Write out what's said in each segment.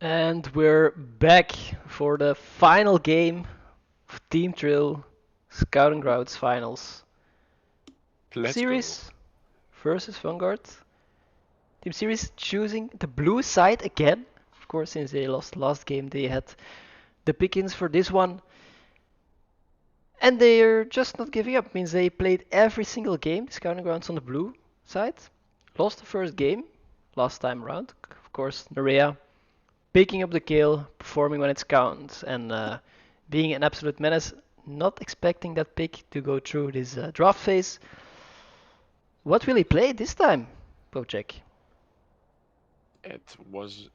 And we're back for the final game of Team THRLL Scouting Grounds Finals. Let's go. Series versus Vounghuard. Team Series choosing the blue side again. Of course, since they lost last game, they had the pickings for this one. And they're just not giving up. Means they played every single game, the Scouting Grounds on the blue side. Lost the first game last time around. Of course, Nerea picking up the kill, performing when it counts, and being an absolute menace. Not expecting that pick to go through this draft phase. What will he play this time, Bojack? It was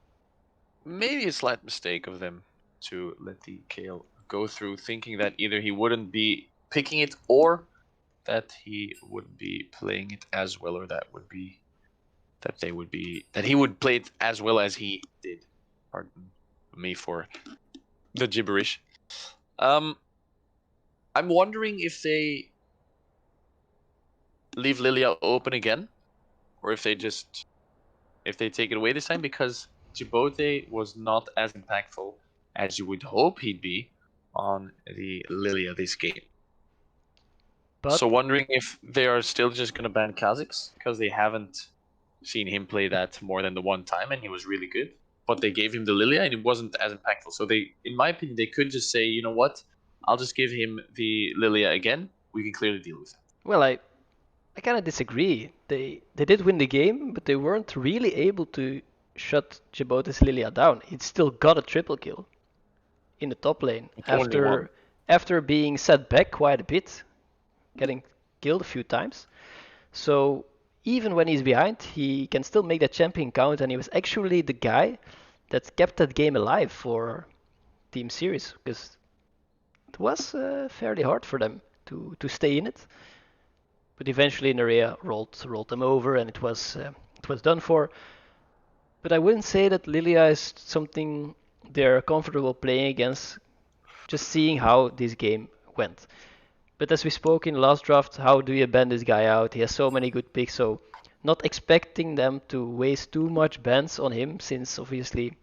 maybe a slight mistake of them to let the Kale go through, thinking that either he wouldn't be picking it or that he would be playing it as well, or that he would play it as well as he did. Pardon me for the gibberish. I'm wondering if they leave Lilia open again, or if they take it away this time, because Djibouti was not as impactful as you would hope he'd be on the Lilia this game. But So wondering if they are still just going to ban Kha'Zix because they haven't seen him play that more than the one time and he was really good. But they gave him the Lilia and it wasn't as impactful. So they, in my opinion, they could just say, you know what, I'll just give him the Lilia again. We can clearly deal with it. well, I kind of disagree. They did win the game, but they weren't really able to shut Djibouti's Lilia down. He still got a triple kill in the top lane Only one. after being set back quite a bit, getting killed a few times. So even when he's behind, he can still make that champion count, and he was actually the guy that kept that game alive for Team Series, because it was fairly hard for them to stay in it. But eventually Nerea rolled them over, and it was done for. But I wouldn't say that Lilia is something they're comfortable playing against, just seeing how this game went. But as we spoke in the last draft, how do you ban this guy out? He has so many good picks, so not expecting them to waste too much bans on him, since obviously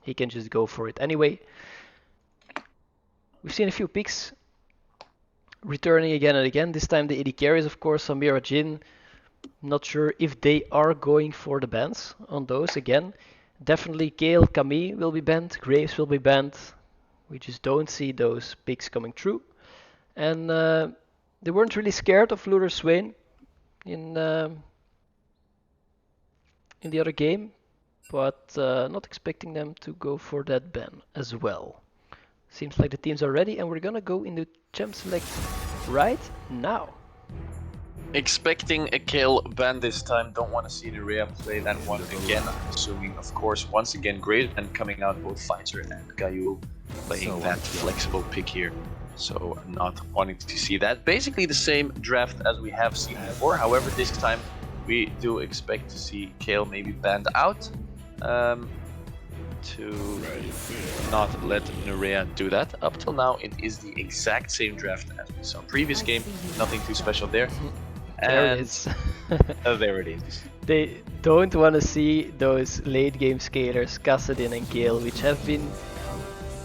he can just go for it anyway. We've seen a few picks returning again and again. This time the AD carries, of course, Samira, Jin. Not sure if they are going for the bans on those again. Definitely Gale, Camille will be banned, Graves will be banned. We just don't see those picks coming through. And they weren't really scared of Luther Swain in the other game, but not expecting them to go for that ban as well. Seems like the teams are ready, and we're gonna go into Champ Select right now. Expecting a kill ban this time. Don't want to see Nerea play that one again. Assuming, of course, once again, great and coming out both Fighter and Gayu playing that flexible pick here. So not wanting to see that. Basically the same draft as we have seen before. However, this time we do expect to see Kale maybe banned out. To not let Nerea do that. Up till now, it is the exact same draft as we saw previous game. Nothing too special there. There it is. There it is. They don't want to see those late game scalers, Kassadin and Gale, which have been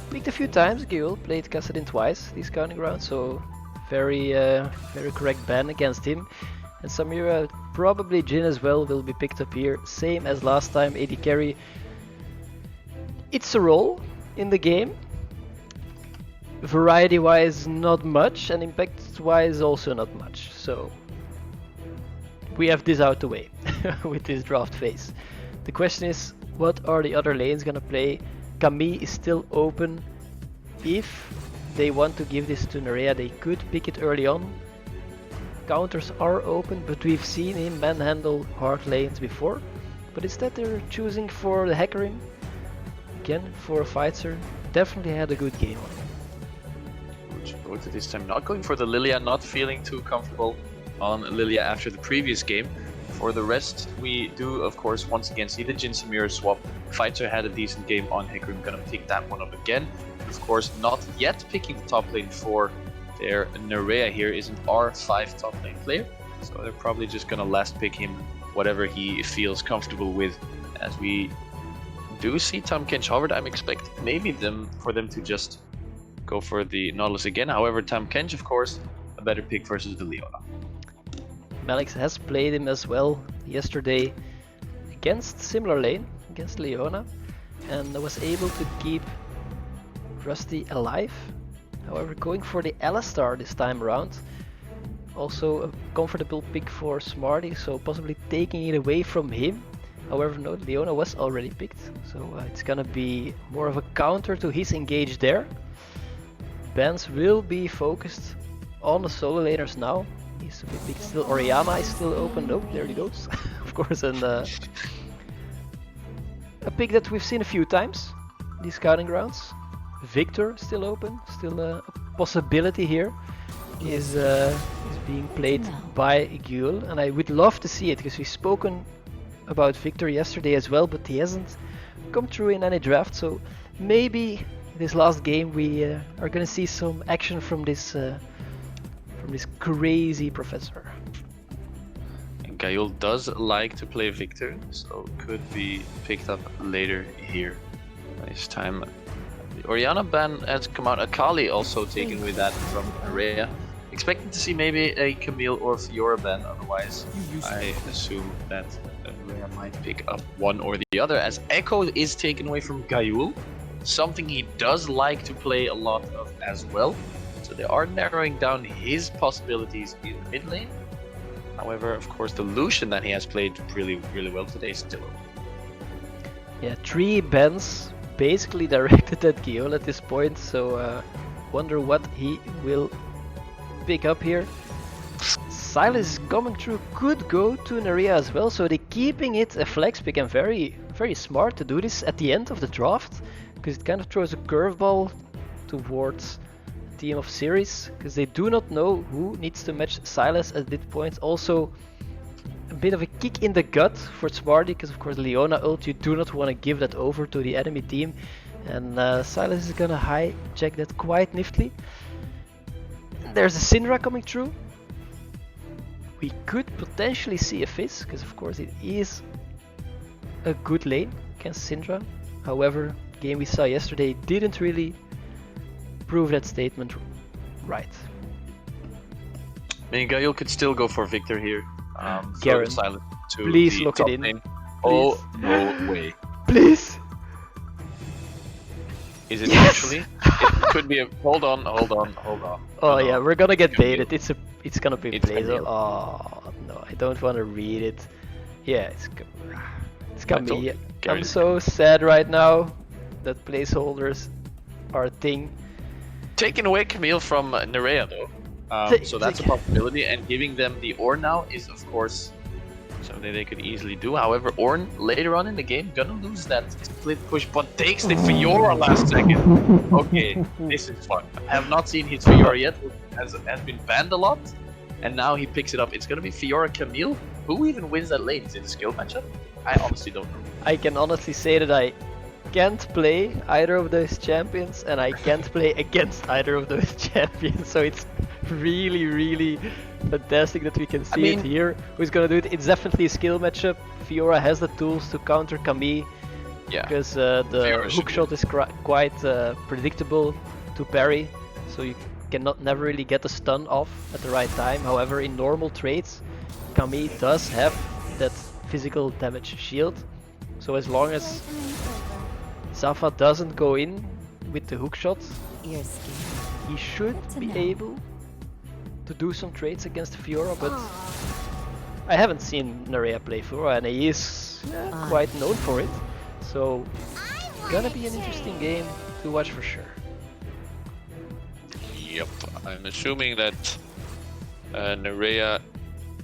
picked a few times. Gale played Kassadin twice these Scouting Grounds, so very correct ban against him. And Samira, probably Jin as well, will be picked up here. Same as last time, AD carry. It's a role in the game. Variety wise, not much, and impact wise, also not much. So we have this out the way with this draft phase. The question is, what are the other lanes gonna play? Camille is still open. If they want to give this to Nerea, they could pick it early on. Counters are open, but we've seen him manhandle hard lanes before. But instead they're choosing for the Hecarim. Again, for a fighter, definitely had a good game on him. Both this time not going for the Lilia, not feeling too comfortable on Lilia after the previous game. For the rest, we do, of course, once again see the Jin Samira swap. Fighter had a decent game on Hecarim, gonna pick that one up again. Of course, not yet picking the top lane for their Nerea here is an R5 top lane player. So they're probably just gonna last pick him whatever he feels comfortable with, as we do see Tahm Kench hovered. I'm expecting maybe for them to just go for the Nautilus again. However, Tahm Kench, of course, a better pick versus the Leona. Malix has played him as well yesterday against similar lane, against Leona, and was able to keep Rusty alive. However, going for the Alistar this time around. Also a comfortable pick for Smarty, so possibly taking it away from him. However, no, Leona was already picked, so it's gonna be more of a counter to his engage there. Benz will be focused on the solo laners now. He's a bit big still. Orianna is still open. Nope, there he goes. Of course, and a pick that we've seen a few times, these scouting grounds. Victor still open, still a possibility here. Is being played by Gyul, and I would love to see it because we've spoken about Victor yesterday as well, but he hasn't come through in any draft, so maybe this last game we are gonna see some action from this crazy professor. And Gyul does like to play Victor, so could be picked up later here. This time the Orianna ban has come out. Akali also taken with that from Rhea. Expecting to see maybe a Camille or Fiora ban, otherwise I assume that Rhea might pick up one or the other, as Echo is taken away from Gyul, something he does like to play a lot of as well. So they are narrowing down his possibilities in the mid lane. However, of course, the Lucian that he has played really well today is still open. Yeah, 3 bans basically directed at Gyul at this point, so wonder what he will pick up here. Silas coming through could go to Nerea as well, so they're keeping it a flex pick, and very smart to do this at the end of the draft, because it kind of throws a curveball towards the team of seerees, because they do not know who needs to match Silas at this point. Also a bit of a kick in the gut for Smarty, because of course Leona ult, you do not want to give that over to the enemy team, and Silas is gonna hijack that quite niftily. There's a Syndra coming through. We could potentially see a Fizz, because of course it is a good lane against Syndra. However, the game we saw yesterday didn't really prove that statement right. I mean, Gyul could still go for Victor here. Garen, please lock it in. Please. Oh, no way. Please! Is it actually? It could be a... Hold on. Oh yeah, we're gonna get baited. It's gonna be Blazer. Oh no, I don't want to read it. Yeah, it's gonna be. I'm so sad right now that placeholders are a thing. Taking away Camille from Nerea though, so that's a possibility, and giving them the Ornn now is of course something they could easily do. However, Ornn later on in the game gonna lose that split push, but takes the Fiora last second. Okay, this is fun. I have not seen his Fiora yet, has been banned a lot, and now he picks it up. It's gonna be Fiora Camille. Who even wins that lane? Is it a skill matchup? I honestly don't know. I can honestly say that I can't play either of those champions, and I can't play against either of those champions, so it's really fantastic that we can see it here. Who's gonna do it? It's definitely a skill matchup. Fiora has the tools to counter Camille, because the hookshot is quite predictable to parry, so you never really get the stun off at the right time. However, in normal trades, Camille does have that physical damage shield, so as long as Zafa doesn't go in with the hookshot, he should be able to do some trades against Fiora, but I haven't seen Nerea play Fiora, and he is quite known for it, so gonna be an interesting game to watch for sure. Yep, I'm assuming that Nerea,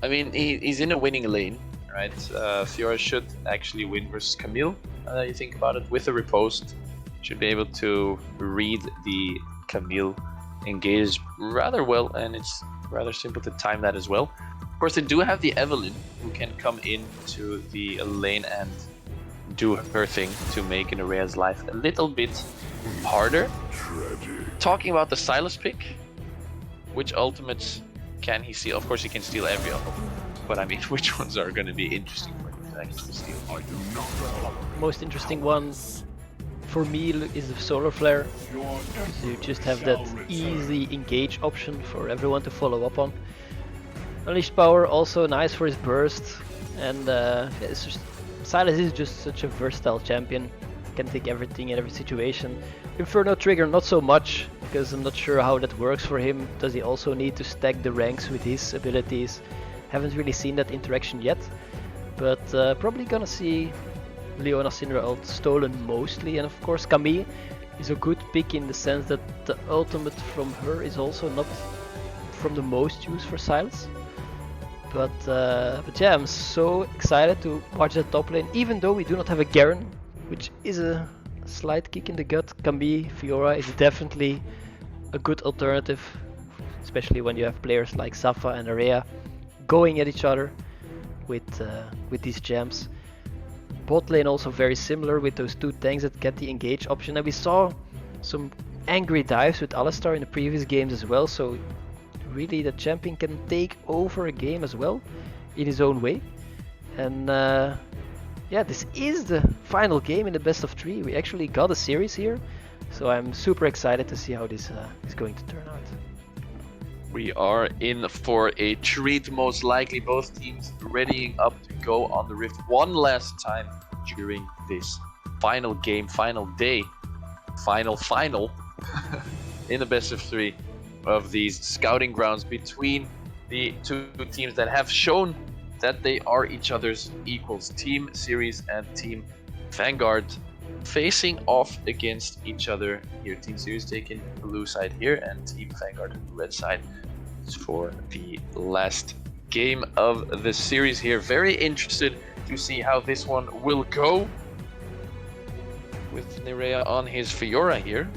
I mean, he's in a winning lane, right? Fiora should actually win versus Camille. You think about it, with a riposte, should be able to read the Camille engage rather well, and it's rather simple to time that as well. Of course, they do have the Evelynn, who can come into the lane and do her thing to make Nerea's life a little bit harder. Talking about the Silas pick, which ultimates can he steal? Of course, he can steal every ultimate, but I mean, which ones are going to be interesting for him? to actually steal. Most interesting one for me is the solar flare, because you just have that easy engage option for everyone to follow up on. Unleashed power also nice for his burst, and it's just, Sylas is just such a versatile champion, can take everything in every situation. Inferno trigger not so much, because I'm not sure how that works for him. Does he also need to stack the ranks with his abilities? Haven't really seen that interaction yet, but probably gonna see Leona Syndra ult stolen mostly, and of course Camille is a good pick in the sense that the ultimate from her is also not from the most use for Sylas. But yeah, I'm so excited to watch that top lane, even though we do not have a Garen, which is a slight kick in the gut. Camille, Fiora is definitely a good alternative, especially when you have players like Safa and Area going at each other with these gems. Bot lane also very similar with those two tanks that get the engage option, and we saw some angry dives with Alistar in the previous games as well, so really the champion can take over a game as well in his own way. And yeah, this is the final game in the best of 3. We actually got a series here, so I'm super excited to see how this is going to turn out. We are in for a treat, most likely. Both teams readying up to go on the Rift one last time during this final game, final day, final in the best of 3 of these scouting grounds between the two teams that have shown that they are each other's equals. Team Series and Team Vounghuard facing off against each other here. Team Series taking blue side here, and Team Vounghuard red side for the last game of the series here. Very interested to see how this one will go with Nerea on his Fiora here.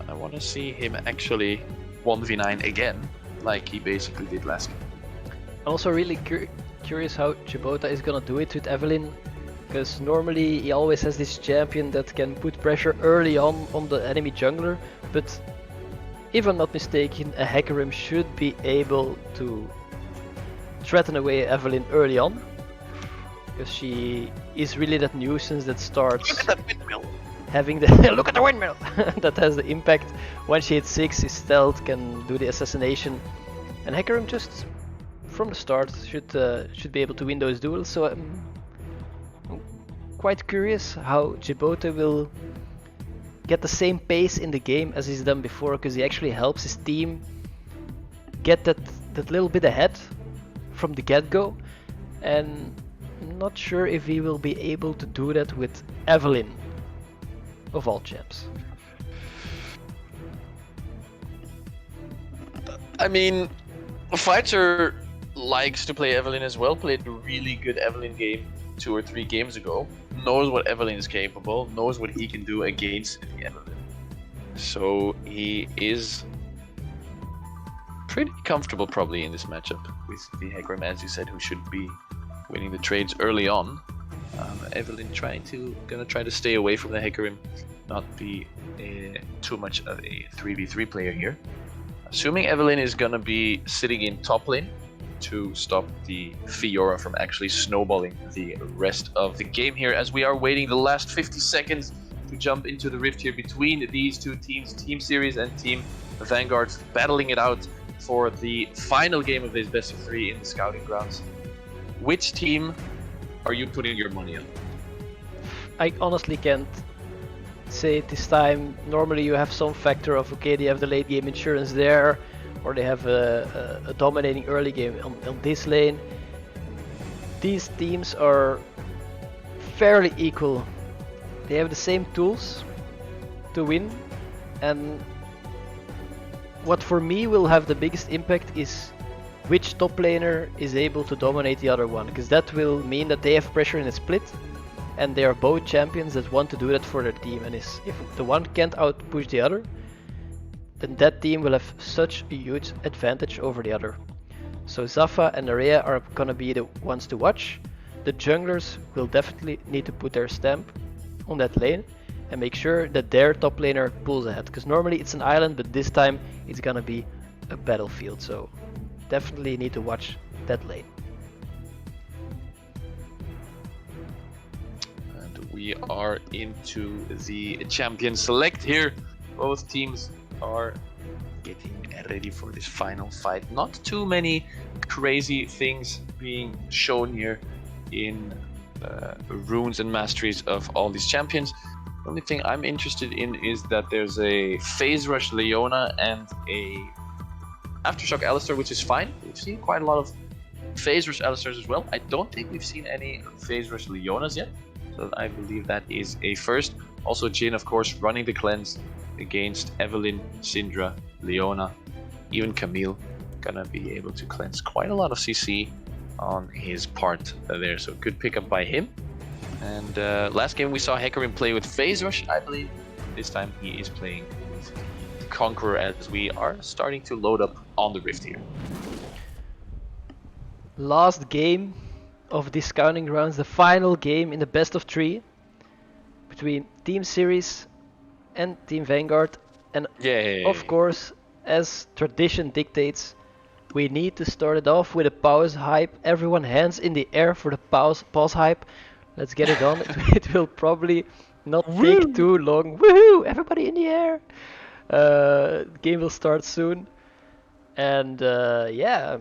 I want to see him actually 1v9 again, like he basically did last game. I'm also really curious how Chibota is gonna do it with Evelynn, because normally he always has this champion that can put pressure early on the enemy jungler, but if I'm not mistaken, a Hecarim should be able to threaten away Evelynn early on, because she is really that nuisance that starts Look at that windmill! having the look at the windmill that has the impact. When she hits 6, his stealth can do the assassination, and Hecarim just from the start should be able to win those duels. So I'm quite curious how Chibota will get the same pace in the game as he's done before, because he actually helps his team get that little bit ahead from the get-go, and I'm not sure if he will be able to do that with Evelynn of all champs. I mean, Fighter likes to play Evelynn as well, played a really good Evelynn game 2 or 3 games ago, knows what Evelynn is capable, knows what he can do against the Evelynn. So he is pretty comfortable probably in this matchup with the Hecarim, as you said, who should be winning the trades early on. Evelynn gonna try to stay away from the Hecarim, not be too much of a 3v3 player here. Assuming Evelynn is gonna be sitting in top lane to stop the Fiora from actually snowballing the rest of the game here, as we are waiting the last 50 seconds to jump into the rift here between these two teams, Team Series and Team Vounghuard, battling it out for the final game of this best of 3 in the scouting grounds. Which team are you putting your money on? I honestly can't say it this time. Normally you have some factor of, okay, they have the late game insurance there, or they have a dominating early game on this lane. These teams are fairly equal. They have the same tools to win, and what for me will have the biggest impact is which top laner is able to dominate the other one, because that will mean that they have pressure in a split, and they are both champions that want to do that for their team, and if the one can't outpush the other, then that team will have such a huge advantage over the other. So Zafa and Area are gonna be the ones to watch. The junglers will definitely need to put their stamp on that lane and make sure that their top laner pulls ahead, because normally it's an island, but this time it's gonna be a battlefield, so definitely need to watch that lane. we are into the champion select here. Both teams are getting ready for this final fight. Not too many crazy things being shown here in runes and masteries of all these champions. The only thing I'm interested in is that there's a phase rush Leona and a aftershock Alistar, which is fine. We've seen quite a lot of phase rush Alistars as well. I don't think we've seen any phase rush Leonas yet, so I believe that is a first. Also Jhin, of course, running the cleanse against Evelynn, Syndra, Leona, even Camille gonna be able to cleanse quite a lot of CC on his part there, so good pickup by him. And last game we saw Hecarim play with phase rush. I believe this time he is playing with Conqueror, as we are starting to load up on the Rift here. Last game of this Scouting Grounds, the final game in the best of 3 between Team Series and Team Vounghuard. And of course, as tradition dictates, we need to start it off with a pause hype. Everyone hands in the air for the pause hype. Let's get it on. It will probably not take too long. Woohoo! Everybody in the air! Game will start soon. And yeah,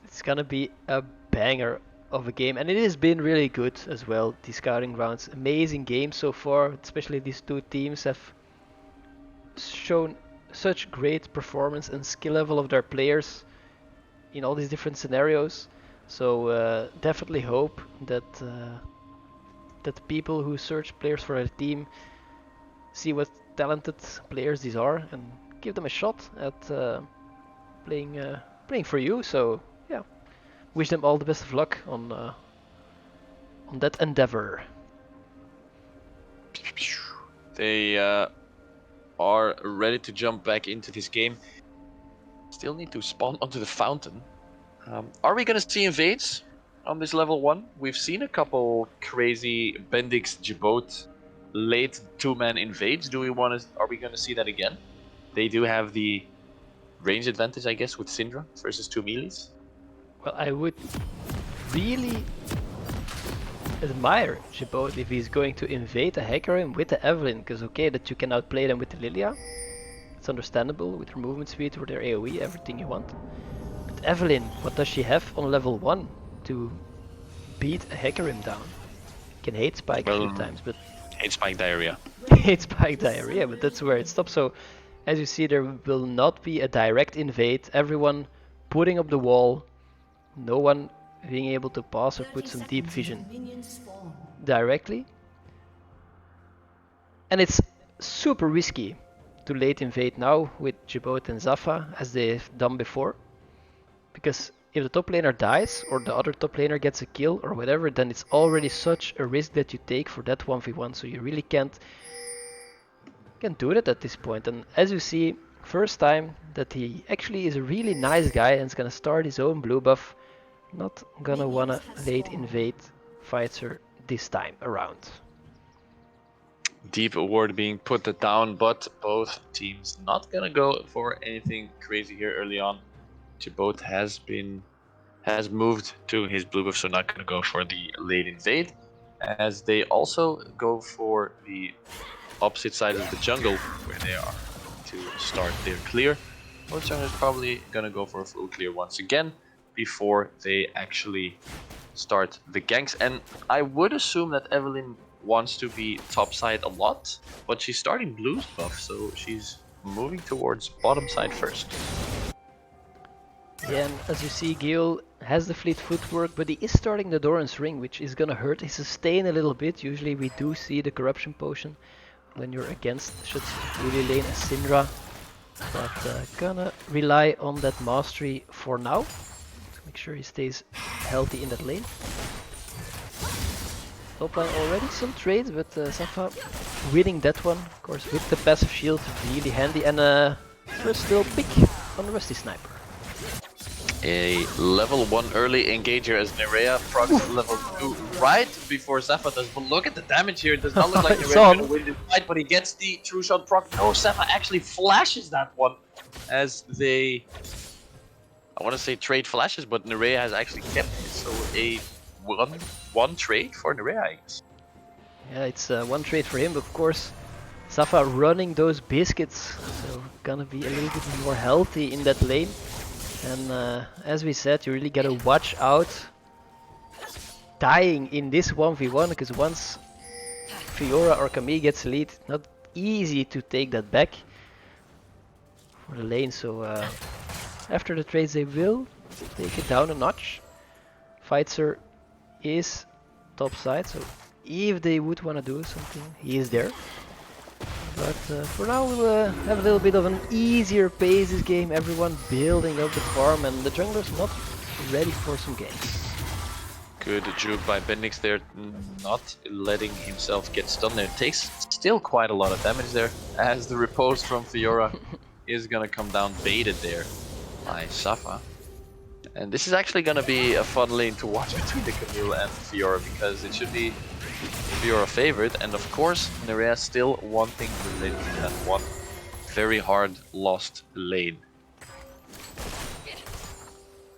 it's gonna be a banger of a game. And it has been really good as well, the Scouting Grounds. Amazing game so far. Especially these two teams have shown such great performance and skill level of their players in all these different scenarios. So definitely hope that that people who search players for their team see what talented players these are and give them a shot at playing for you. So yeah, wish them all the best of luck on that endeavor. They are ready to jump back into this game. Still need to spawn onto the fountain. Are we gonna see invades on this level 1? We've seen a couple crazy Bendix Jabot late 2-man invades. Are we gonna see that again? They do have the range advantage, I guess, with Syndra versus 2 melees. Well, I would really admire Jabot if he's going to invade a Hecarim with the Evelynn, because okay, that you can outplay them with the Lilia. It's understandable with her movement speed, with their AoE, everything you want. But Evelynn, what does she have on level 1 to beat a Hecarim down? Can hate spike a few times, but hate spike diarrhea. Hate spike diarrhea, but that's where it stops. So as you see, there will not be a direct invade. Everyone putting up the wall, no one being able to pass or put some deep vision directly. And it's super risky to late invade now with Jabot and Zafa, as they've done before. Because if the top laner dies, or the other top laner gets a kill, or whatever, then it's already such a risk that you take for that 1v1, so you really can't do it at this point. And as you see, first time that he actually is a really nice guy and is gonna start his own blue buff, not gonna wanna late invade fights her this time around. Deep ward being put down, but both teams not gonna go for anything crazy here early on. Jabot has moved to his blue buff, so not gonna go for the late invade, as they also go for the opposite side of the jungle, where they are to start their clear. Vounghuard is probably gonna go for a full clear once again before they actually start the ganks. And I would assume that Evelynn wants to be top side a lot, but she's starting blue's buff, so she's moving towards bottom side first. Yeah, and as you see, Gil has the fleet footwork, but he is starting the Doran's Ring, which is gonna hurt his sustain a little bit. Usually we do see the corruption potion when you're against should really lane a Syndra, but gonna rely on that mastery for now. Make sure he stays healthy in that lane. Top line already some trades, but Zafa winning that one, of course, with the passive shield, really handy. And first still pick on the Rusty Sniper. A level 1 early engager as Nerea procs level 2 right before Zafa does. But look at the damage here. It does not look like Nerea's gonna win this fight, but he gets the true shot proc. No, Zafa actually flashes that one as they, I want to say trade flashes, but Nerea has actually kept it. So a one trade for Nerea, I guess. Yeah, it's one trade for him, but of course Safa running those biscuits, so gonna be a little bit more healthy in that lane. And as we said, you really gotta watch out dying in this 1v1, because once Fiora or Camille gets lead, not easy to take that back for the lane. So after the trades they will take it down a notch. Fightser is top side, so if they would want to do something, he is there. But for now we'll have a little bit of an easier pace this game, everyone building up the farm and the jungler's not ready for some games. Good juke by Bendix there, not letting himself get stunned there. It takes still quite a lot of damage there, as the riposte from Fiora is gonna come down baited there by Safa. And this is actually gonna be a fun lane to watch between the Camille and Fiora, because it should be Fiora favorite, and of course Nerea still wanting the lane in that one very hard lost lane.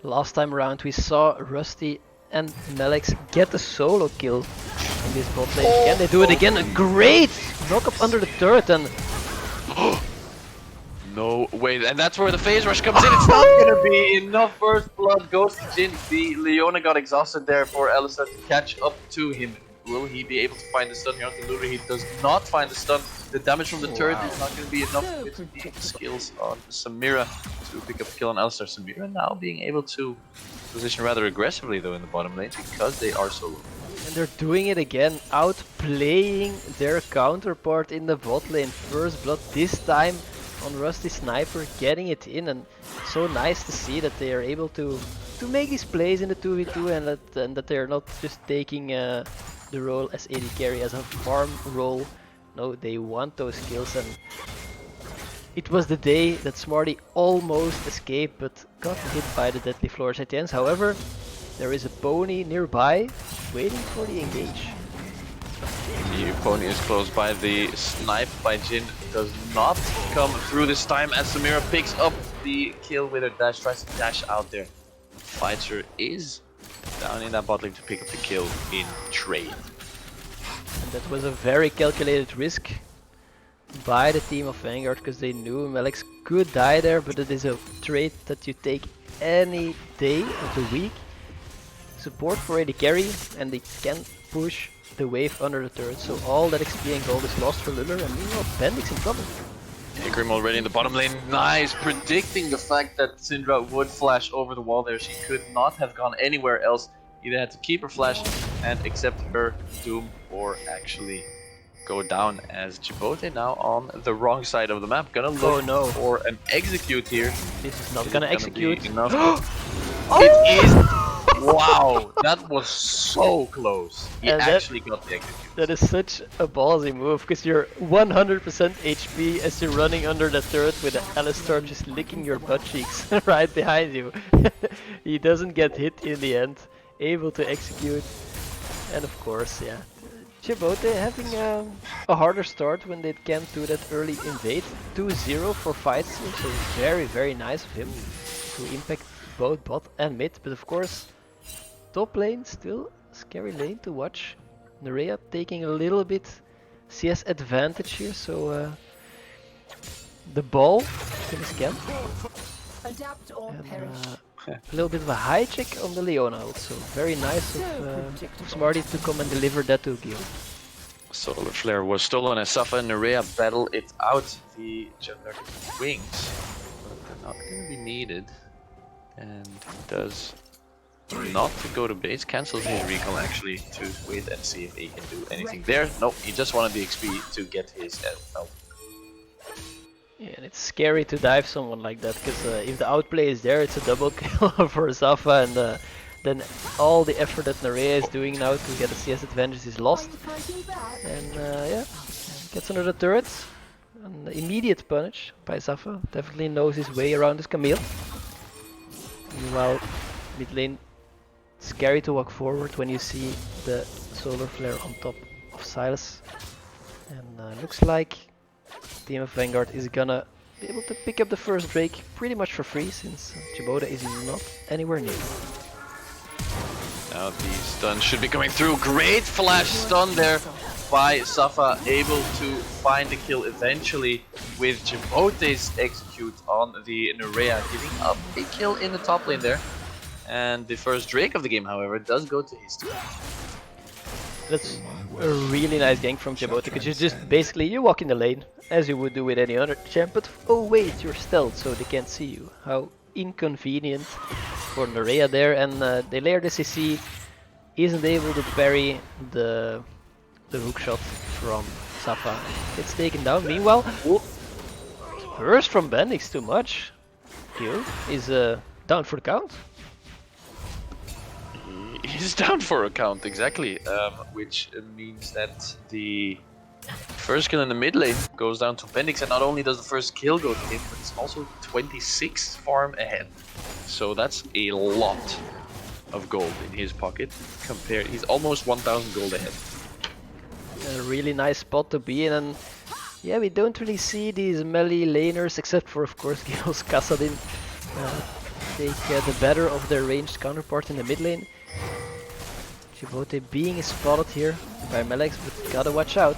Last time around we saw Rusty and Melex get a solo kill in this bot lane. Can they do it again? A great knock up under the turret, and no, wait, and that's where the phase rush comes in. It's not gonna be enough. First blood goes to Jin. The Leona got exhausted there for Alistar to catch up to him. Will he be able to find the stun here on the Lulu? He does not find the stun. The damage from the turret is not going to be enough with the skills on Samira to pick up the kill on Alistar. Samira now being able to position rather aggressively though in the bottom lane, because they are so low. And they're doing it again, outplaying their counterpart in the bot lane. First blood this time on Rusty Sniper, getting it in, and so nice to see that they are able to make these plays in the 2v2 and that they're not just taking the role as AD carry, as a farm role. No, they want those kills, and it was the day that Smarty almost escaped but got hit by the deadly floors at the end. However, there is a pony nearby waiting for the engage. The pony is close by. The snipe by Jin does not come through this time, as Samira picks up the kill with her dash, tries to dash out there. Fighter is down in that bot lane to pick up the kill in trade. And that was a very calculated risk by the team of Vounghuard, because they knew Melex could die there, but it is a trade that you take any day of the week. Support for AD carry, and they can push the wave under the turret, so all that XP and gold is lost for Luller, and meanwhile Bendix in trouble. Grim already in the bottom lane, nice, predicting the fact that Syndra would flash over the wall there. She could not have gone anywhere else, either had to keep her flash and accept her doom, or actually go down, as Djibouti now on the wrong side of the map, gonna look for an execute here. This is not gonna execute. Enough? It is! Wow, that was so close. He actually got the execute. That is such a ballsy move, because you're 100% HP as you're running under the turret with the Alistar just licking your butt cheeks right behind you. He doesn't get hit in the end, able to execute, and of course, yeah, Djibouti having a harder start when they can't do that early invade. 2-0 for fights, so very, very nice of him to impact both bot and mid, but of course, top lane still a scary lane to watch. Nerea taking a little bit CS advantage here, so the ball in his camp. Adapt or perish. A little bit of a high check on the Leona also. Very nice of Smarty to come and deliver that to Gil. Solar Flare was stolen as Safa and Nerea battle it out. The jungler wings, but they're not going to be needed. And does not go to base, cancels his recall actually to wait and see if he can do anything there. Nope, he just wanted the XP to get his help. Yeah, and it's scary to dive someone like that, because if the outplay is there, it's a double kill for Safa, and then all the effort that Nerea is doing now to get a CS advantage is lost. And yeah, gets under the turret. An immediate punish by Safa, definitely knows his way around this Camille. Meanwhile, mid lane, scary to walk forward when you see the solar flare on top of Silas. And looks like team of Vounghuard is gonna be able to pick up the first Drake pretty much for free, since Djibouti is not anywhere near. Now the stun should be coming through. Great flash stun there by Safa, able to find the kill eventually with Djibote's execute on the Nerea, giving up a kill in the top lane there. And the first Drake of the game, however, does go to his team. That's a really nice gank from Djibouti, because you just basically you walk in the lane as you would do with any other champ, but oh wait, you're stealth, so they can't see you. How inconvenient for Nerea there, and they layer the CC, isn't able to parry the hook shot from Safa. It's taken down. Meanwhile, burst from Bendix, too much. Kill is down for the count. He's down for a count, exactly, which means that the first kill in the mid lane goes down to Bendix, and not only does the first kill go to him, but it's also 26 farm ahead. So that's a lot of gold in his pocket. Compared, he's almost 1,000 gold ahead. A really nice spot to be in, and yeah, we don't really see these melee laners, except for of course Gil's Kassadin, take the better of their ranged counterpart in the mid lane. Djibouti being spotted here by Melex, but gotta watch out.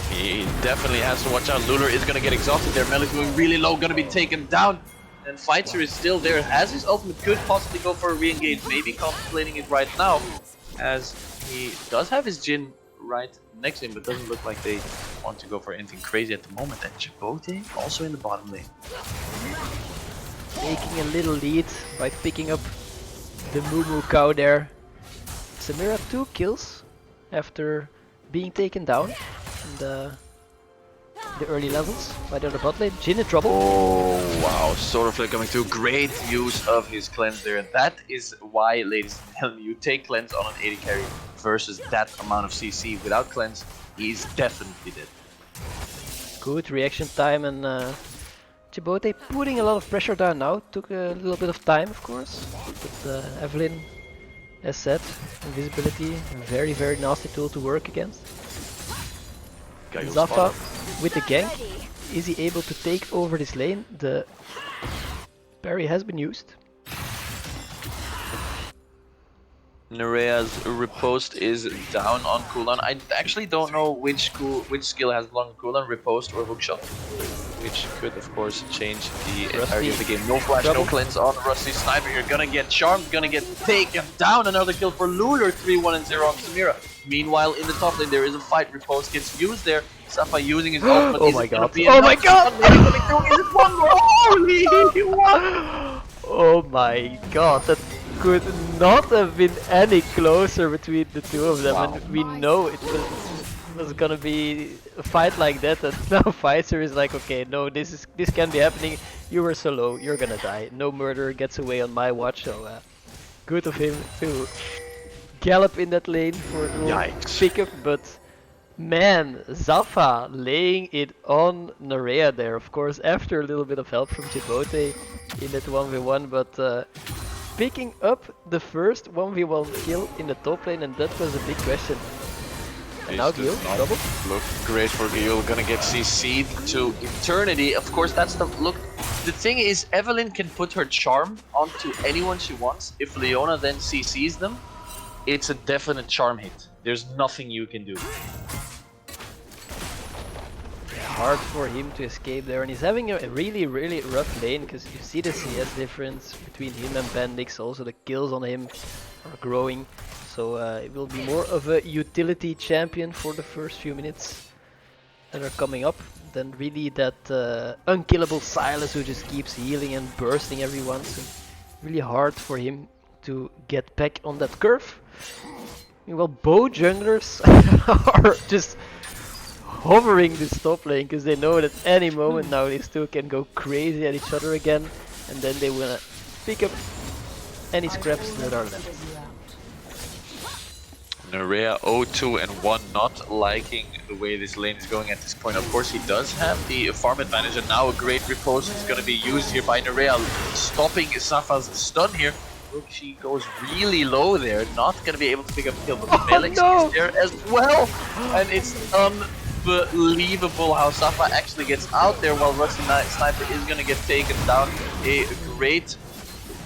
He definitely has to watch out. Lular is gonna get exhausted there. Melex going really low, gonna be taken down. And Feitzer is still there, has his ultimate, could possibly go for a re-engage, maybe contemplating it right now, as he does have his Jhin right next to him, but doesn't look like they want to go for anything crazy at the moment. And Djibouti also in the bottom lane. Taking a little lead by picking up the Moo cow there. Samira 2 kills after being taken down in the early levels by the other bot lane. Jhin in trouble. Oh wow, Solarflare coming through. Great use of his cleanse there. That is why, ladies and gentlemen, you take cleanse on an 80 carry versus that amount of CC. Without cleanse, he's definitely dead. Good reaction time, and Djibouti putting a lot of pressure down now. Took a little bit of time, of course, but Evelyn, as said, invisibility, very nasty tool to work against. Zafa with the gank, is he able to take over this lane? The parry has been used. Nerea's riposte is down on cooldown. I actually don't know which skill has longer cooldown, riposte or hookshot, which could of course change the entirety of the game. No flash, no cleanse on Rusty Sniper. You're gonna get charmed, gonna get taken down. Another kill for Lular, 3-1 and 0 on Samira. Meanwhile, in the top lane there is a fight. Riposte gets used there. Safa using his ultimate. Oh my god! Oh my god! Is it one more? Holy one! Oh my god! That could not have been any closer between the two of them, Wow. and we know it was gonna be a fight like that. And now Pfizer is like, okay, no, this can't be happening. You were so low, you're gonna die. No murderer gets away on my watch. So good of him to gallop in that lane for a little pickup, but man, Zafa laying it on Nerea there, of course, after a little bit of help from Djibouti in that 1v1, but picking up the first 1v1 kill in the top lane, and that was a big question. And now Gil, double. Look great for Gil, gonna get CC'd to eternity. Of course, that's the look. The thing is, Evelyn can put her charm onto anyone she wants. If Leona then CC's them, it's a definite charm hit. There's nothing you can do. Hard for him to escape there, and he's having a really rough lane, because you see the CS difference between him and Bendix. Also the kills on him are growing, so it will be more of a utility champion for the first few minutes that are coming up than really that unkillable Silas who just keeps healing and bursting everyone. So really hard for him to get back on that curve. Meanwhile, both junglers are just hovering this top lane, because they know that any moment now these two can go crazy at each other again, and then they will pick up any scraps that are left. Nerea 0-2 and 1, not liking the way this lane is going at this point. Of course, he does have the farm advantage, and now a great riposte is going to be used here by Nerea, stopping Safa's stun here. Look, she goes really low there, not going to be able to pick up a kill, but Felix is there as well, and it's unbelievable how Safa actually gets out there while Rusty Sniper is going to get taken down. A great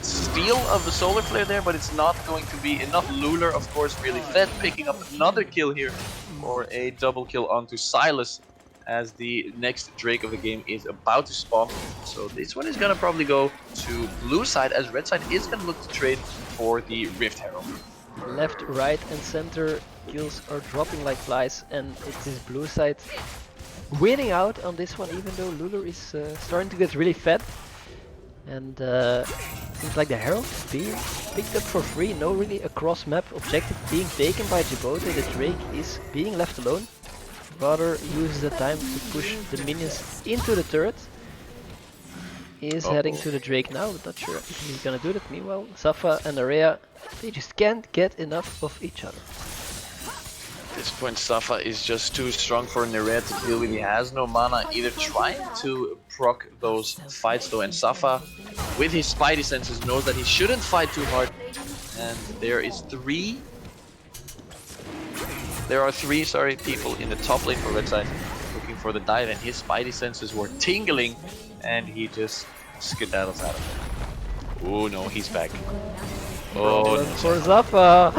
steal of the solar flare there, but it's not going to be enough. Lular, of course, really fed, picking up another kill here for a double kill onto Silas as the next Drake of the game is about to spawn. So this one is gonna probably go to blue side as red side is gonna look to trade for the Rift Herald. Left, right, and center kills are dropping like flies, and it is blue side winning out on this one, even though Lulu is starting to get really fed. And seems like the Herald is being picked up for free. No really a cross map objective being taken by Djibouti. The Drake is being left alone. Rather uses the time to push the minions into the turret. He is heading to the Drake now, but not sure if he's gonna do that. Meanwhile, Safa and Area, they just can't get enough of each other. At this point, Safa is just too strong for Nerea to deal with. He has no mana, either trying to proc those fights though, and Safa, with his spidey senses, knows that he shouldn't fight too hard. And there are three people in the top lane for red side looking for the dive, and his spidey senses were tingling, and he just skedaddles out of it. Oh no, he's back. Oh no. For Safa!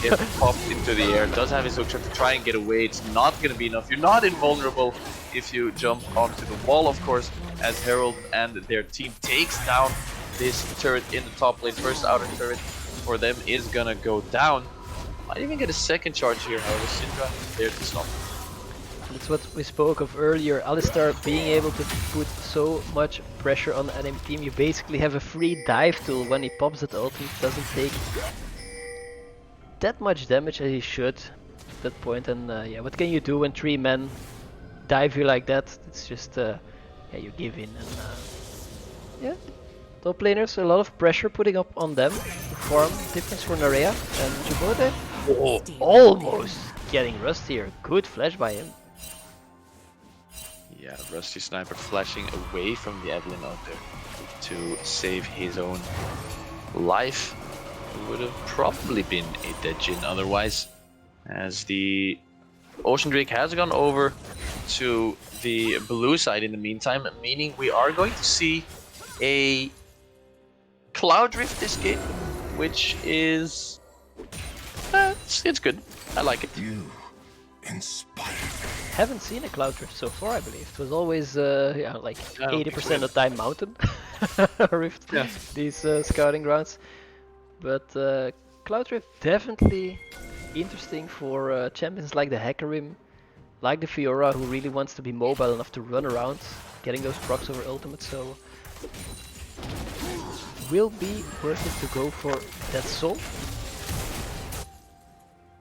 Gets popped into the air, does have his hookshot to try and get away. It's not going to be enough. You're not invulnerable if you jump onto the wall, of course, as Herald and their team takes down this turret in the top lane. First outer turret for them is going to go down. Might even get a second charge here, however, Syndra there to stop. That's what we spoke of earlier. Alistar being able to put so much pressure on the enemy team. You basically have a free dive tool when he pops that ultimate. Doesn't take that much damage as he should at that point. And yeah, what can you do when 3 men dive you like that? It's just yeah, you give in. And yeah, top laners, a lot of pressure putting up on them to farm difference for Nerea. And Djibouti almost getting Rusty here. Good flash by him. Yeah, Rusty Sniper flashing away from the Evelyn out there to save his own life. It would have probably been a dead Jhin otherwise, as the Ocean Drake has gone over to the blue side in the meantime, meaning we are going to see a Cloud Rift this game, which is... it's good. I like it. You inspire me. Haven't seen a Cloud Rift so far, I believe. It was always yeah, like 80% of the time Mountain Rift, yeah. These scouting grounds. But Cloud Rift definitely interesting for champions like the Hecarim, like the Fiora, who really wants to be mobile enough to run around, getting those procs over ultimate. So will be worth it to go for that soul.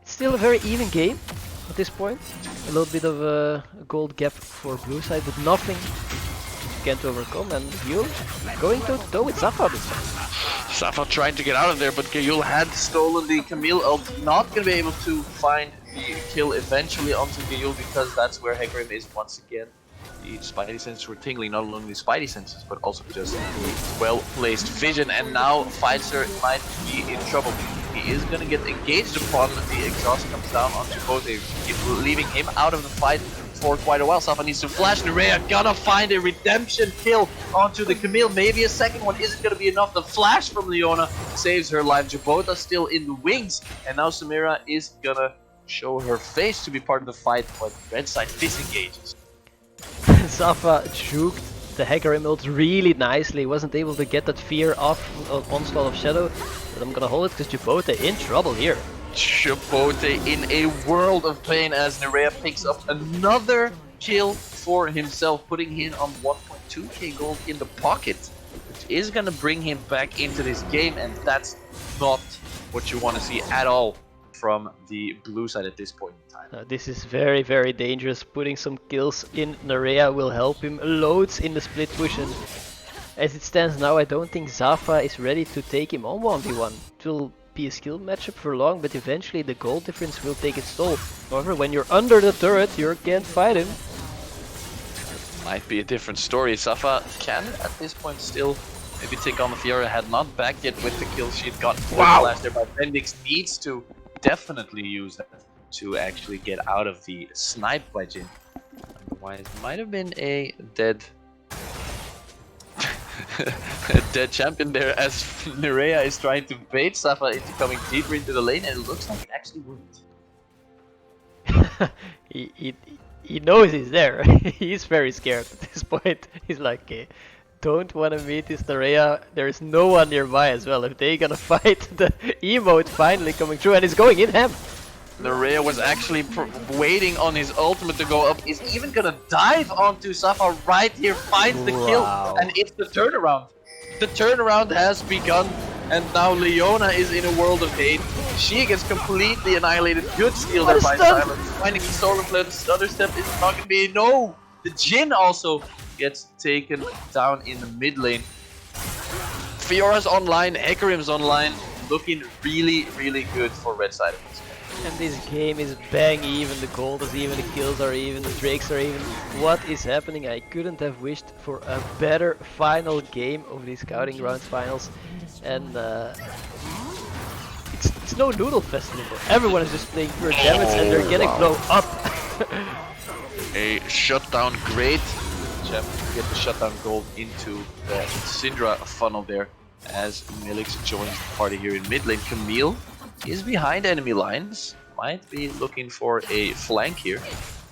It's still a very even game at this point. A little bit of a gold gap for blue side, but nothing can't overcome. And Gayul going toe to toe with Safa this time. Safa trying to get out of there, but Gayul had stolen the Camille ult. Not going to be able to find the kill eventually onto Gayul, because that's where Hecarim is once again. The spidey senses were tingling, not only the spidey senses, but also just the well-placed vision. And now Pfizer might be in trouble. He is going to get engaged upon. The exhaust comes down onto both, leaving him out of the fight for quite a while. Safa needs to flash. Nerea gonna find a redemption kill onto the Camille. Maybe a second one isn't going to be enough. The flash from Leona saves her life. Djibouti still in the wings. And now Samira is going to show her face to be part of the fight, but red side disengages. Safa juked the Hecarim ult really nicely. Wasn't able to get that fear off Onslaught of Shadow. But I'm gonna hold it because Djibouti in trouble here. Djibouti in a world of pain as Nerea picks up another kill for himself, putting him on 1.2k gold in the pocket, which is gonna bring him back into this game, and that's not what you want to see at all from the blue side at this point in time. This is very, very dangerous. Putting some kills in Nerea will help him loads in the split push. And as it stands now, I don't think Safa is ready to take him on 1v1. It will be a skill matchup for long, but eventually the gold difference will take its toll. However, when you're under the turret, you can't fight him. Might be a different story. Safa can at this point still maybe take on the Fiora. Had not backed yet with the kill she'd got last there, but Bendix needs to definitely use that to actually get out of the snipe by Jhin. Otherwise, might have been a dead champion there, as Nerea is trying to bait Safa into coming deeper into the lane, and it looks like it actually worked. he, he, he knows he's there. He's very scared at this point. He's like, okay, don't want to meet this Nerea. There is no one nearby as well. If they gonna fight the emote finally coming through and it's going in ham. Nerea was actually waiting on his ultimate to go up. He's even gonna dive onto Safa right here, finds the kill, and it's the turnaround. The turnaround has begun, and now Leona is in a world of hate. She gets completely annihilated. Good steal there by Silence. Finding the solar flare, the stutter step is not gonna be. No! The Jhin also gets taken down in the mid lane. Fiora's online, Hecarim's online, looking really, really good for red side. And this game is bang even, the gold is even, the kills are even, the drakes are even. What is happening? I couldn't have wished for a better final game of these Scouting Grounds Finals. And it's no noodle fest anymore. Everyone is just playing pure damage and they're getting blown up. A shutdown, great attempt to get the shutdown gold into the Syndra funnel there as Milix joins the party here in mid lane. Camille is behind enemy lines, might be looking for a flank here.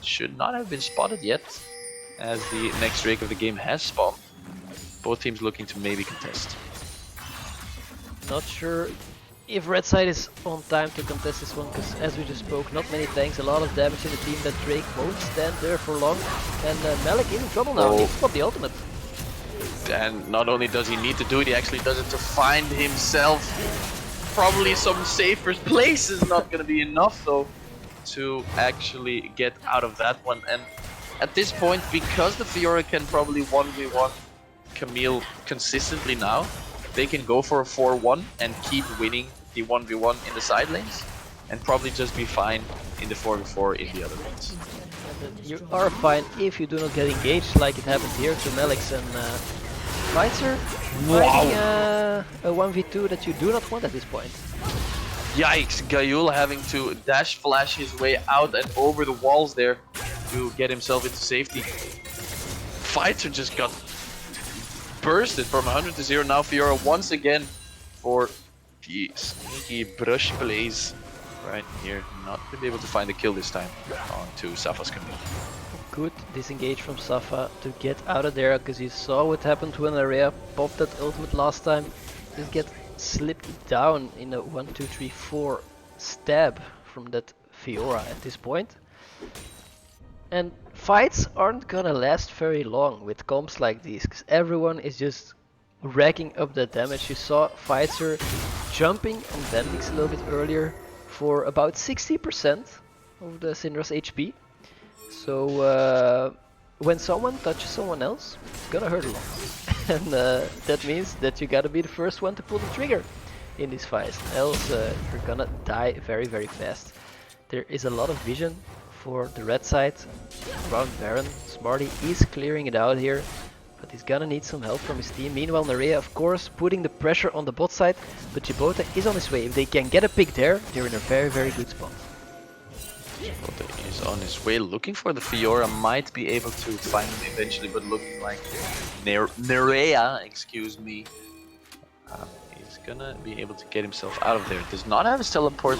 Should not have been spotted yet, as the next Drake of the game has spawned. Both teams looking to maybe contest. Not sure if red side is on time to contest this one, because as we just spoke, not many tanks, a lot of damage in the team. That Drake won't stand there for long, and Malik in trouble now. Needs to pop the ultimate. And not only does he need to do it, he actually does it to find himself. Probably some safer place is not going to be enough though to actually get out of that one. And at this point, because the Fiora can probably 1v1 Camille consistently now, they can go for a 4-1 and keep winning the 1v1 in the side lanes and probably just be fine in the 4v4 in the other lanes. You are fine if you do not get engaged like it happened here to Melix and Schweitzer. Fighting a 1v2 that you do not want at this point. Yikes, Gayul having to dash flash his way out and over the walls there to get himself into safety. Fighter just got bursted from 100 to 0. Now Fiora once again for the sneaky brush plays right here. Not going to be able to find a kill this time onto Safa's Camille. Good disengage from Safa to get out of there, because you saw what happened when Area popped that ultimate last time. Just get slipped down in a 1, 2, 3, 4 stab from that Fiora at this point. And fights aren't gonna last very long with comps like these, because everyone is just racking up the damage. You saw Pfizer jumping on Bendix a little bit earlier for about 60% of the Syndra's HP. So when someone touches someone else, it's gonna hurt a lot. And that means that you gotta be the first one to pull the trigger in this fight, else you're gonna die very, very fast. There is a lot of vision for the red side around Baron. Smarty is clearing it out here, but he's gonna need some help from his team. Meanwhile, Nerea, of course, putting the pressure on the bot side, but Chibota is on his way. If they can get a pick there, they're in a very, very good spot. Chibota is on his way, looking for the Fiora. Might be able to find him eventually, but looking like Nerea, excuse me, he's gonna be able to get himself out of there. Does not have his teleport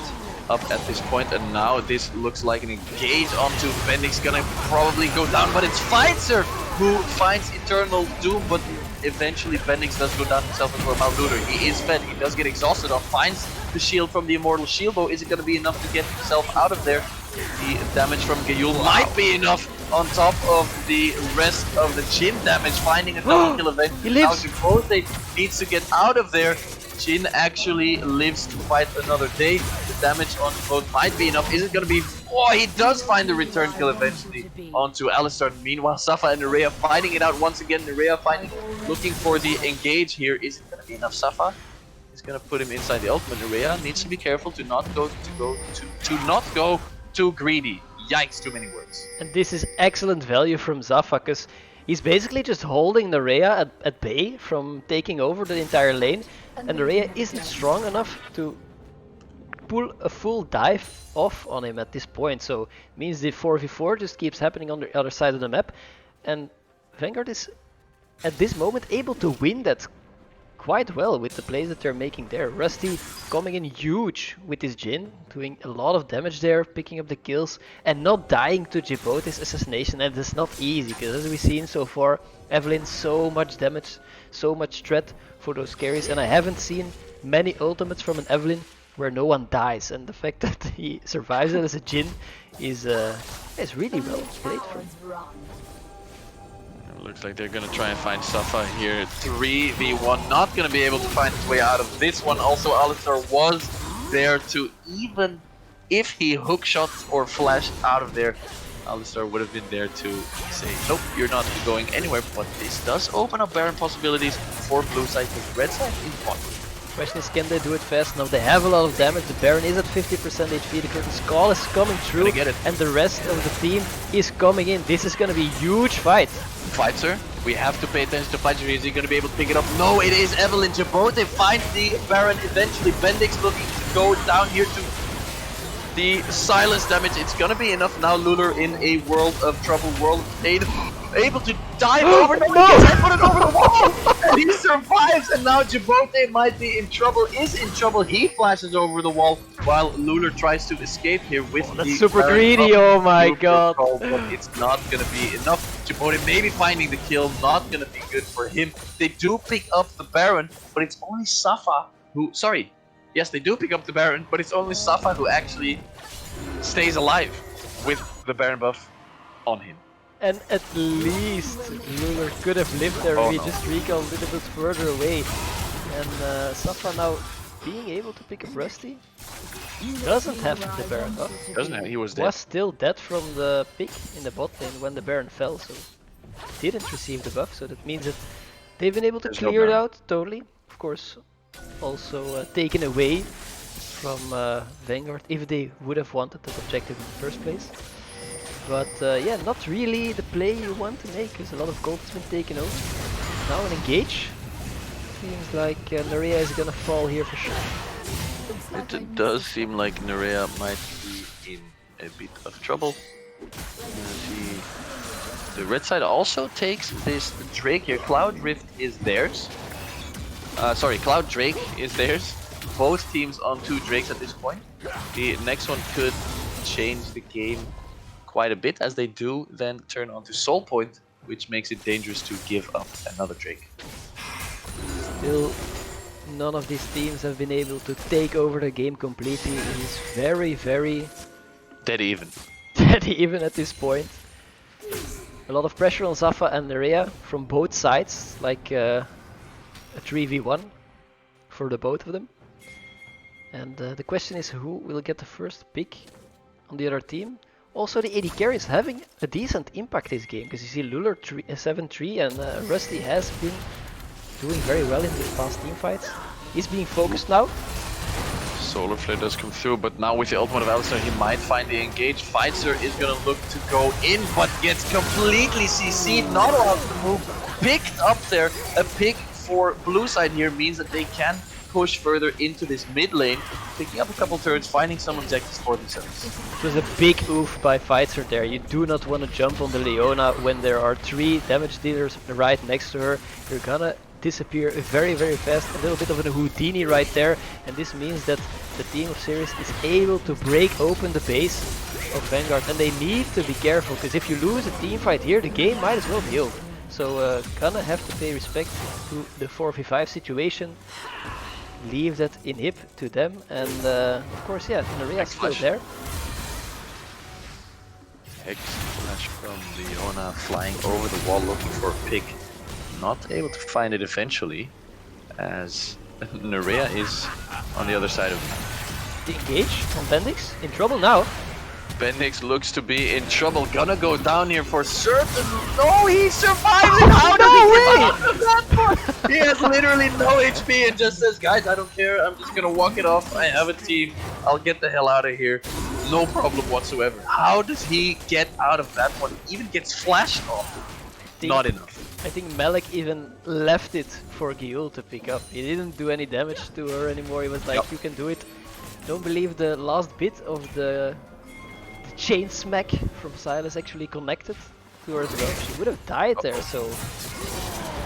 up at this point, and now this looks like an engage onto Bendix. Gonna probably go down, but it's Pfizer who finds Eternal Doom, but eventually Bendix does go down himself into a Mauruder. He is fed, he does get exhausted on, finds the shield from the Immortal Shield Bow. Is it gonna be enough to get himself out of there? The damage from Gayul might be enough on top of the rest of the Jhin damage, finding a double kill event. He lives! Now Chibota needs to get out of there. Jhin actually lives to fight another day. The damage on the boat might be enough. Is it gonna be... Oh, he does find the return kill eventually onto Alistar. Meanwhile, Safa and Nerea fighting it out once again. Nerea looking for the engage here. Is it gonna be enough? Safa is gonna put him inside the ultimate. Nerea needs to be careful to not go too greedy. Yikes, too many words. And this is excellent value from Zafa, because he's basically just holding Nerea at bay from taking over the entire lane, and Nerea isn't strong enough to pull a full dive off on him at this point. So it means the 4v4 just keeps happening on the other side of the map, and Vounghuard is at this moment able to win that quite well with the plays that they're making there. Rusty coming in huge with his Jhin, doing a lot of damage there, picking up the kills and not dying to Djibote's assassination. And it's not easy because as we've seen so far, Evelyn so much damage, so much threat for those carries, and I haven't seen many ultimates from an Evelyn where no one dies, and the fact that he survives it as a Jhin is really well played from him. It looks like they're gonna try and find Safa here. 3v1, not gonna be able to find his way out of this one. Also, Alistar was there to, even if he hookshot or flashed out of there, Alistar would have been there to say, nope, you're not going anywhere. But this does open up Baron possibilities for blue side, because red side is one. Question is, can they do it fast enough? They have a lot of damage, the Baron is at 50% HP, the Curtain's Call is coming through, and the rest of the team is coming in. This is gonna be a huge fight. Fighter, we have to pay attention to Fighter. Is he gonna be able to pick it up? No, it is Evelyn. Djibote finds the Baron eventually. Bendix looking to go down here to the silence damage. It's gonna be enough now. Lular in a world of trouble, world of pain, able to dive over. No! Put it over the wall, and he survives. And now Djibote might be in trouble. Is in trouble. He flashes over the wall while Lular tries to escape here with the super Baron greedy. Oh my god! Call, but it's not gonna be enough. Djibote maybe finding the kill, not gonna be good for him. They do pick up the Baron, but it's only Safa who. Sorry. Yes, they do pick up the Baron, but it's only Safa who actually stays alive with the Baron buff on him. And at least Lular could have lived there if he just recalled a little bit further away. And Safa now being able to pick up Rusty. Doesn't have the Baron buff. Doesn't have, he was dead. Was still dead from the pick in the bot lane when the Baron fell, so didn't receive the buff. So that means that they've been able to clear it out totally. Of course, also taken away from Vounghuard if they would have wanted that objective in the first place. But yeah, not really the play you want to make, because a lot of gold has been taken over. Now an engage. Seems like Nerea is gonna fall here for sure. It does seem like Nerea might be in a bit of trouble. The red side also takes this Drake here. Cloud Rift is theirs. Sorry, Cloud Drake is theirs. Both teams on 2 Drakes at this point. The next one could change the game quite a bit, as they do then turn onto Soul Point, which makes it dangerous to give up another Drake. Still, none of these teams have been able to take over the game completely. It is very, very dead even. Dead even at this point. A lot of pressure on Safa and Nerea from both sides, like a 3v1 for the both of them. And the question is, who will get the first pick on the other team? Also, the AD carry is having a decent impact this game, because you see Lular 7-3 and Rusty has been doing very well in the past team fights. He's being focused now. Solar Flare does come through, but now with the ultimate of Alistar, he might find the engage. Fighter is gonna look to go in, but gets completely CC'd, not allowed to move. Picked up there. A pick for blue side here means that they can push further into this mid lane, picking up a couple turrets, finding some objectives for themselves. It was a big oof by Fighter there. You do not want to jump on the Leona when there are 3 damage dealers right next to her. You're gonna disappear very, very fast. A little bit of a Houdini right there, and this means that the team of seerees is able to break open the base of Vounghuard, and they need to be careful, because if you lose a team fight here, the game might as well be over. So gonna have to pay respect to the 4v5 situation. Leave that inhib to them, and of course, yeah, Nerea is still there. Hex flash from Leona, flying over the wall looking for a pick. Not able to find it eventually, as Nerea is on the other side of The engage on Bendix, in trouble now. Bendix looks to be in trouble, gonna go down here for certain. No, he survives it! How does he get out of that part? He has literally no HP and just says, guys, I don't care, I'm just gonna walk it off, I have a team, I'll get the hell out of here. No problem whatsoever. How does he get out of that one? Even gets flashed off. Not enough. I think Malik even left it for Gyul to pick up. He didn't do any damage to her anymore, he was like, you can do it. Don't believe the last bit of the chain smack from Silas actually connected to her as well. She would have died there, so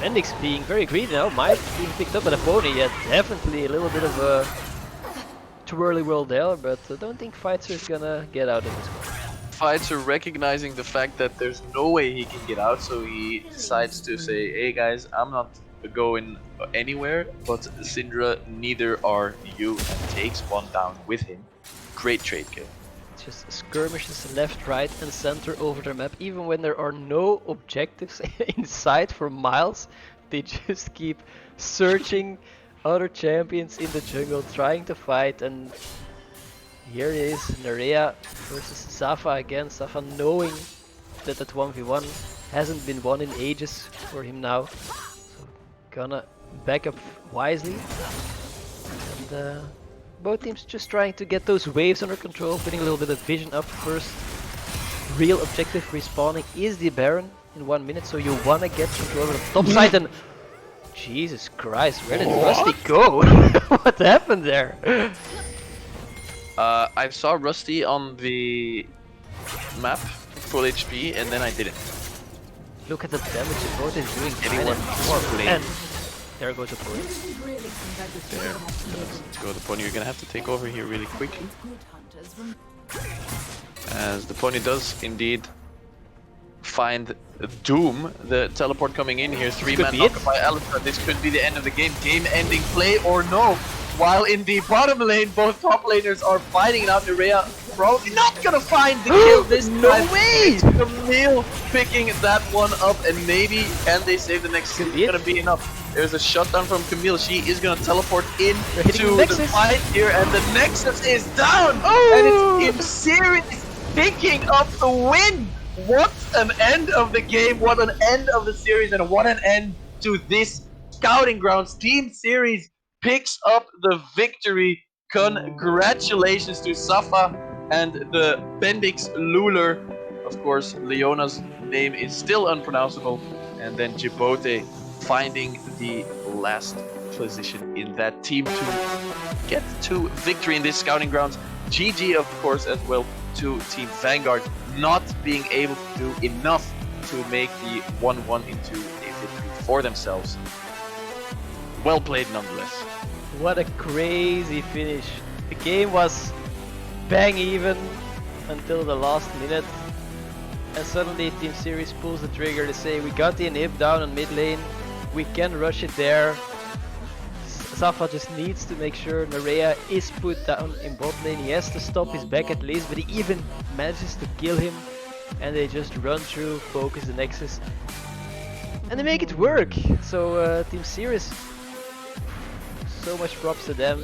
Bendix being very greedy now, might being picked up by the pony, yeah, definitely a little bit of a twirly world there, but I don't think Fighter is gonna get out of this one. Fighter recognizing the fact that there's no way he can get out, so he decides to say, hey guys, I'm not going anywhere, but Syndra, neither are you, and takes one down with him. Great trade kill. Just skirmishes left, right and center over their map, even when there are no objectives in sight for miles. They just keep searching other champions in the jungle, trying to fight, and here it is, Nerea versus Safa again. Safa knowing that that 1v1 hasn't been won in ages for him now. So gonna back up wisely. And both teams just trying to get those waves under control, putting a little bit of vision up first. Real objective respawning is the Baron in 1 minute, so you wanna get control of the top side. And Jesus Christ, where did Rusty go? What happened there? I saw Rusty on the map, full HP, and then I didn't. Look at the damage the boat is doing. Anyone more blade? And there goes the pony. There. Let's go the pony. You're gonna have to take over here really quickly. As the pony does indeed find Doom, the teleport coming in here. 3-man knock by Alistar. This could be the end of the game. Game-ending play or no? While in the bottom lane, both top laners are fighting it out. Nerea probably not gonna find the kill this time. No way! Camille picking that one up, and maybe can they save the next kill? It's gonna be enough. There's a shutdown from Camille. She is gonna teleport in to the fight here, and the Nexus is down! And it's seerees picking up the win! What an end of the game, what an end of the series, and what an end to this Scouting Grounds. Team Series picks up the victory. Congratulations to Safa and the Bendix Luler. Of course, Leona's name is still unpronounceable. And then Djibouti finding the last position in that team to get to victory in this Scouting Grounds. GG, of course, as well to Team Vounghuard, not being able to do enough to make the 1-1 into a victory for themselves. Well played nonetheless. What a crazy finish. The game was bang even until the last minute. And suddenly Team Series pulls the trigger to say we got the inhib down on mid lane. We can rush it there. Safa just needs to make sure Nerea is put down in bot lane. He has to stop his back at least, but he even manages to kill him. And they just run through, focus the Nexus. And they make it work. So Team Series, so much props to them.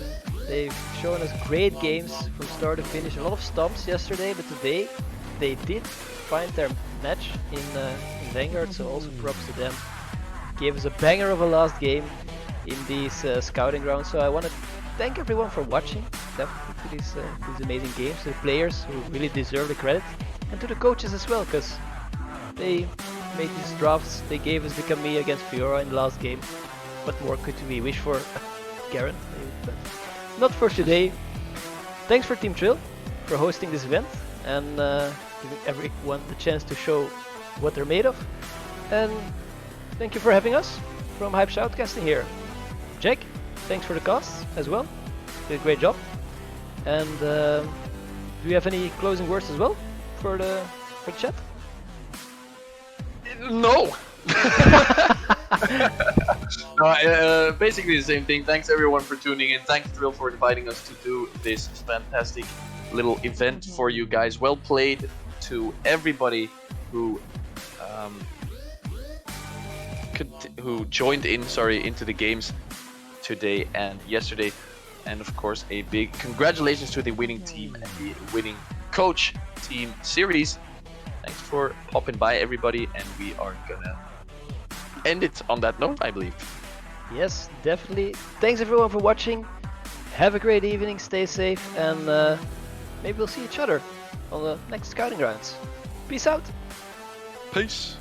They've shown us great games from start to finish. A lot of stomps yesterday, but today they did find their match in Vounghuard, so also props to them. Gave us a banger of a last game in these Scouting Grounds. So I want to thank everyone for watching, definitely to these amazing games, to the players who really deserve the credit, and to the coaches as well, because they made these drafts. They gave us the Camille against Fiora in the last game. What more could we wish for? Garen, but not for today. Thanks for Team THRLL for hosting this event and giving everyone the chance to show what they're made of. And thank you for having us from Hype Shoutcasting here. Jack, thanks for the cast as well. Did a great job. And do you have any closing words as well for the chat? No. Basically the same thing. Thanks everyone for tuning in. Thanks THRLL for inviting us to do this fantastic little event for you guys. Well played to everybody who joined in into the games today and yesterday. And of course a big congratulations to the winning team and the winning coach, Team Series. Thanks for popping by everybody, and we are gonna end it on that note, I believe. Yes, definitely. Thanks everyone for watching. Have a great evening, stay safe, and maybe we'll see each other on the next Scouting Grounds. Peace out. Peace.